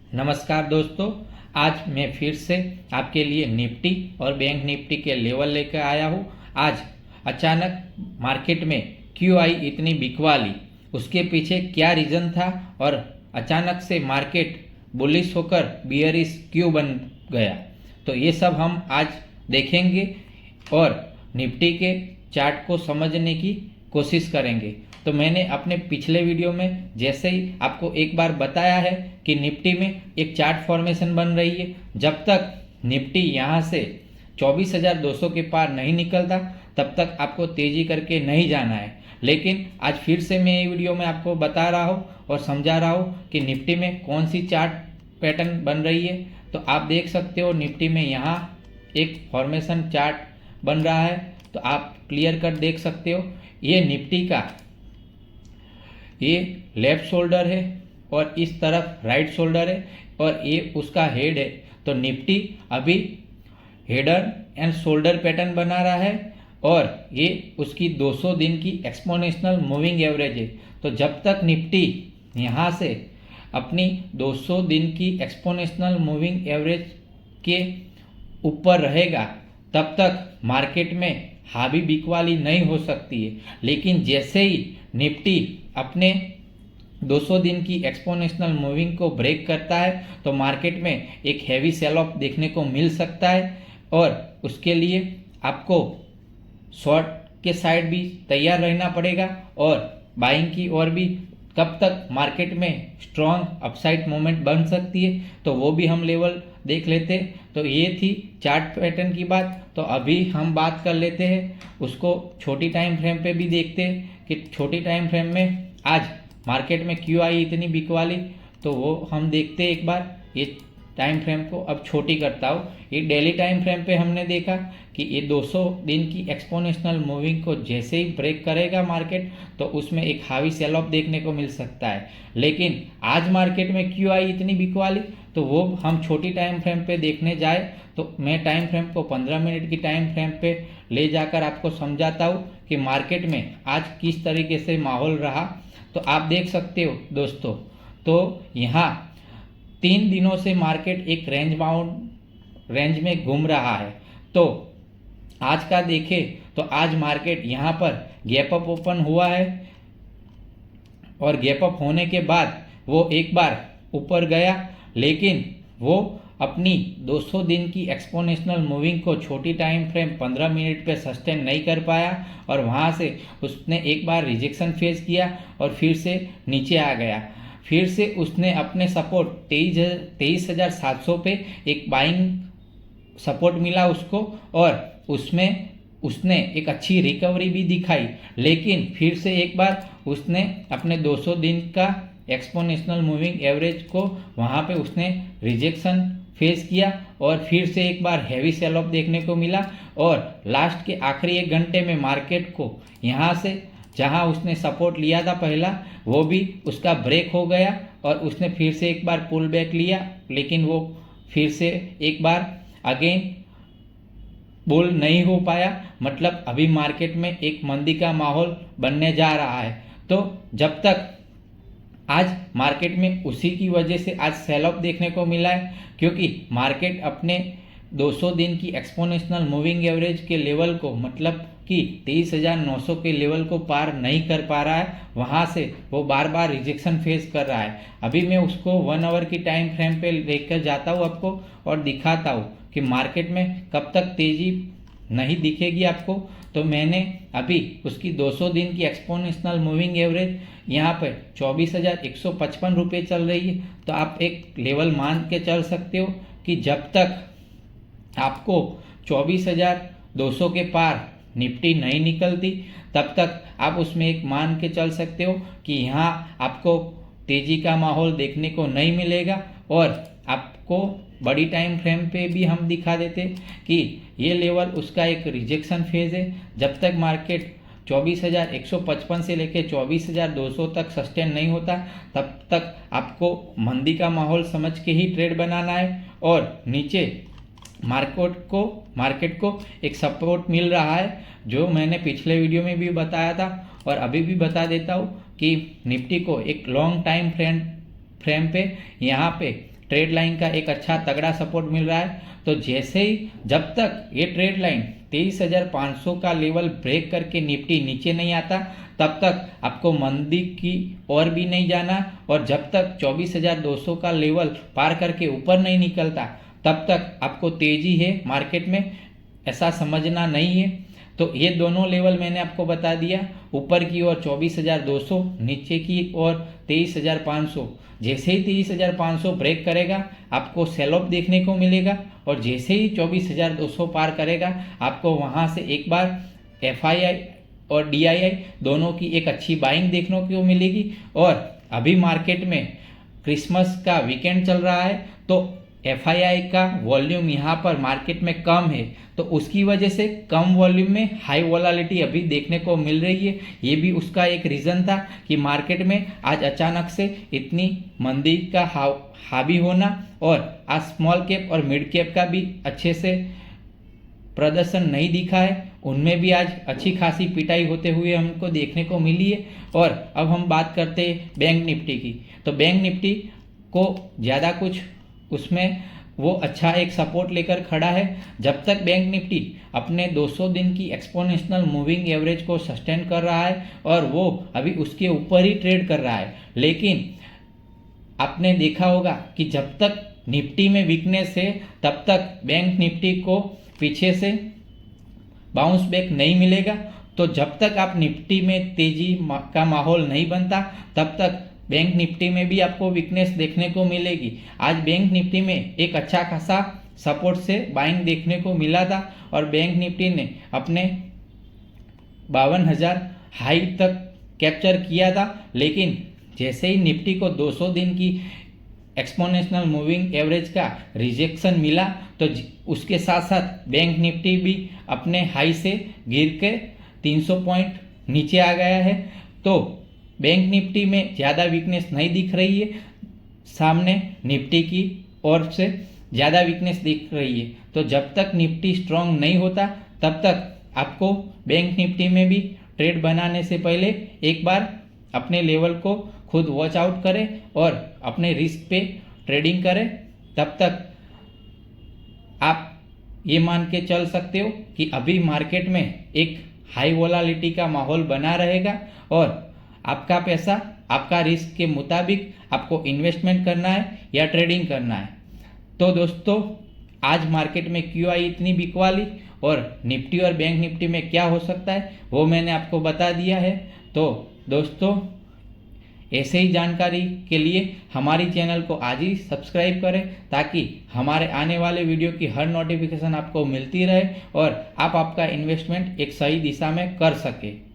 नमस्कार दोस्तों, आज मैं फिर से आपके लिए निफ्टी और बैंक निफ्टी के लेवल लेकर आया हूँ। आज अचानक मार्केट में क्यों आई इतनी बिकवाली, उसके पीछे क्या रीज़न था और अचानक से मार्केट बुलिश होकर बियरिश क्यों बन गया, तो ये सब हम आज देखेंगे और निफ्टी के चार्ट को समझने की कोशिश करेंगे। तो मैंने अपने पिछले वीडियो में जैसे ही आपको एक बार बताया है कि निफ्टी में एक चार्ट फॉर्मेशन बन रही है। जब तक निफ्टी यहाँ से 24,200 के पार नहीं निकलता तब तक आपको तेज़ी करके नहीं जाना है। लेकिन आज फिर से मैं ये वीडियो में आपको बता रहा हूँ और समझा रहा हूँ कि निफ्टी में कौन सी चार्ट पैटर्न बन रही है। तो आप देख सकते हो निफ्टी में यहाँ एक फॉर्मेशन चार्ट बन रहा है, तो आप क्लियर कट देख सकते हो। ये निफ्टी का ये लेफ्ट शोल्डर है और इस तरफ राइट शोल्डर है और ये उसका हेड है। तो निफ्टी अभी हेडर एंड शोल्डर पैटर्न बना रहा है और ये उसकी 200 दिन की एक्सपोनेंशियल मूविंग एवरेज है। तो जब तक निफ्टी यहाँ से अपनी 200 दिन की एक्सपोनेंशियल मूविंग एवरेज के ऊपर रहेगा तब तक मार्केट में हावी बिकवाली नहीं हो सकती है। लेकिन जैसे ही निफ्टी अपने 200 दिन की एक्सपोनेंशियल मूविंग को ब्रेक करता है तो मार्केट में एक हैवी सेल ऑफ देखने को मिल सकता है और उसके लिए आपको शॉर्ट के साइड भी तैयार रहना पड़ेगा और बाइंग की ओर भी कब तक मार्केट में स्ट्रॉन्ग अपसाइड मोमेंट बन सकती है, तो वो भी हम लेवल देख लेते हैं। तो ये थी चार्ट पैटर्न की बात। तो अभी हम बात कर लेते हैं उसको छोटी टाइम फ्रेम पे भी देखते हैं कि छोटी टाइम फ्रेम में आज मार्केट में क्यों आई इतनी बिकवाली। तो वो हम देखते हैं एक बार। ये टाइम फ्रेम को अब छोटी करता हूँ। ये डेली टाइम फ्रेम पे हमने देखा कि ये 200 दिन की एक्सपोनेंशियल मूविंग को जैसे ही ब्रेक करेगा मार्केट तो उसमें एक हावी सेल ऑफ देखने को मिल सकता है। लेकिन आज मार्केट में क्यों आई इतनी बिकवाली, तो वो हम छोटी टाइम फ्रेम पे देखने जाए तो मैं टाइम फ्रेम को 15 मिनट की टाइम फ्रेम पे ले जाकर आपको समझाता हूँ कि मार्केट में आज किस तरीके से माहौल रहा। तो आप देख सकते हो दोस्तों, तो यहाँ 3 दिनों से मार्केट एक रेंज बाउंड रेंज में घूम रहा है। तो आज का देखें तो आज मार्केट यहाँ पर गैप अप ओपन हुआ है और गैप अप होने के बाद वो एक बार ऊपर गया, लेकिन वो अपनी 200 दिन की एक्सपोनेंशियल मूविंग को छोटी टाइम फ्रेम 15 मिनट पे सस्टेन नहीं कर पाया और वहाँ से उसने एक बार रिजेक्शन फेस किया और फिर से नीचे आ गया। फिर से उसने अपने सपोर्ट 23,700 पे एक बाइंग सपोर्ट मिला उसको और उसमें उसने एक अच्छी रिकवरी भी दिखाई। लेकिन फिर से एक बार उसने अपने 200 दिन का एक्सपोनेंशियल मूविंग एवरेज को वहाँ पे उसने रिजेक्शन फेस किया और फिर से एक बार हैवी सेल ऑफ देखने को मिला और लास्ट के आखिरी 1 घंटे में मार्केट को यहाँ से जहाँ उसने सपोर्ट लिया था पहला वो भी उसका ब्रेक हो गया और उसने फिर से एक बार पुल बैक लिया, लेकिन वो फिर से एक बार अगेन बुल नहीं हो पाया। मतलब अभी मार्केट में एक मंदी का माहौल बनने जा रहा है। तो जब तक आज मार्केट में उसी की वजह से आज सेल ऑफ देखने को मिला है, क्योंकि मार्केट अपने 200 दिन की एक्सपोनेंशियल मूविंग एवरेज के लेवल को मतलब कि 23,900 के लेवल को पार नहीं कर पा रहा है। वहाँ से वो बार बार रिजेक्शन फेस कर रहा है। अभी मैं उसको 1 आवर की टाइम फ्रेम पे लेकर जाता हूँ आपको और दिखाता हूँ कि मार्केट में कब तक तेज़ी नहीं दिखेगी आपको। तो मैंने अभी उसकी 200 दिन की एक्सपोनेंशियल मूविंग एवरेज यहाँ पर 24,155 रुपये चल रही है। तो आप एक लेवल मान के चल सकते हो कि जब तक आपको 24,200 के पार निफ्टी नहीं निकलती तब तक आप उसमें एक मान के चल सकते हो कि यहाँ आपको तेज़ी का माहौल देखने को नहीं मिलेगा। और आपको बड़ी टाइम फ्रेम पे भी हम दिखा देते कि ये लेवल उसका एक रिजेक्शन फेज है। जब तक मार्केट 24,155 से लेकर 24,200 तक सस्टेन नहीं होता तब तक आपको मंदी का माहौल समझ के ही ट्रेड बनाना है। और नीचे मार्केट को एक सपोर्ट मिल रहा है जो मैंने पिछले वीडियो में भी बताया था और अभी भी बता देता हूँ कि निफ्टी को एक लॉन्ग टाइम फ्रेम पे यहाँ पे ट्रेड लाइन का एक अच्छा तगड़ा सपोर्ट मिल रहा है। तो जैसे ही जब तक ये ट्रेड लाइन 23,500 का लेवल ब्रेक करके निफ्टी नीचे नहीं आता, तब तक आपको मंदी की ओर भी नहीं जाना, और जब तक 24,200 का लेवल पार करके ऊपर नहीं निकलता, तब तक आपको तेजी है मार्केट में, ऐसा समझना नहीं है। तो ये दोनों लेवल मैंने आपको बता दिया, ऊपर की ओर 24,200, नीचे की ओर 23,500। जैसे ही 23,500 ब्रेक करेगा आपको सेल ऑफ देखने को मिलेगा, और जैसे ही 24,200 पार करेगा आपको वहाँ से एक बार FII और DII दोनों की एक अच्छी बाइंग देखने को मिलेगी। और अभी मार्केट में क्रिसमस का वीकेंड चल रहा है, तो FII का वॉल्यूम यहाँ पर मार्केट में कम है, तो उसकी वजह से कम वॉल्यूम में हाई वोलालिटी अभी देखने को मिल रही है। ये भी उसका एक रीज़न था कि मार्केट में आज अचानक से इतनी मंदी का हावी होना, और आज स्मॉल कैप और मिड कैप का भी अच्छे से प्रदर्शन नहीं दिखा है, उनमें भी आज अच्छी खासी पिटाई होते हुए हमको देखने को मिली है। और अब हम बात करते हैं बैंक निफ्टी की। तो बैंक निफ्टी को ज़्यादा कुछ उसमें वो अच्छा एक सपोर्ट लेकर खड़ा है। जब तक बैंक निफ्टी अपने 200 दिन की एक्सपोनेंशियल मूविंग एवरेज को सस्टेन कर रहा है, और वो अभी उसके ऊपर ही ट्रेड कर रहा है, लेकिन आपने देखा होगा कि जब तक निफ्टी में वीकनेस है, तब तक बैंक निफ्टी को पीछे से बाउंस बैक नहीं मिलेगा। तो जब तक आप निफ्टी में तेजी का माहौल नहीं बनता, तब तक बैंक निफ्टी में भी आपको वीकनेस देखने को मिलेगी। आज बैंक निफ्टी में एक अच्छा खासा सपोर्ट से बाइंग देखने को मिला था, और बैंक निफ्टी ने अपने 52,000 हाई तक कैप्चर किया था। लेकिन जैसे ही निफ्टी को 200 दिन की एक्सपोनेंशियल मूविंग एवरेज का रिजेक्शन मिला, तो उसके साथ साथ बैंक निफ्टी भी अपने हाई से गिर के 300 पॉइंट नीचे आ गया है। तो बैंक निफ्टी में ज़्यादा वीकनेस नहीं दिख रही है, सामने निफ्टी की ओर से ज़्यादा वीकनेस दिख रही है। तो जब तक निफ्टी स्ट्रांग नहीं होता, तब तक आपको बैंक निफ्टी में भी ट्रेड बनाने से पहले एक बार अपने लेवल को खुद वॉच आउट करें और अपने रिस्क पे ट्रेडिंग करें। तब तक आप ये मान के चल सकते हो कि अभी मार्केट में एक हाई वोलालिटी का माहौल बना रहेगा, और आपका पैसा आपका रिस्क के मुताबिक आपको इन्वेस्टमेंट करना है या ट्रेडिंग करना है। तो दोस्तों, आज मार्केट में QI इतनी बिकवाली, और निफ्टी और बैंक निफ्टी में क्या हो सकता है वो मैंने आपको बता दिया है। तो दोस्तों, ऐसे ही जानकारी के लिए हमारी चैनल को आज ही सब्सक्राइब करें, ताकि हमारे आने वाले वीडियो की हर नोटिफिकेशन आपको मिलती रहे और आप आपका इन्वेस्टमेंट एक सही दिशा में कर सके।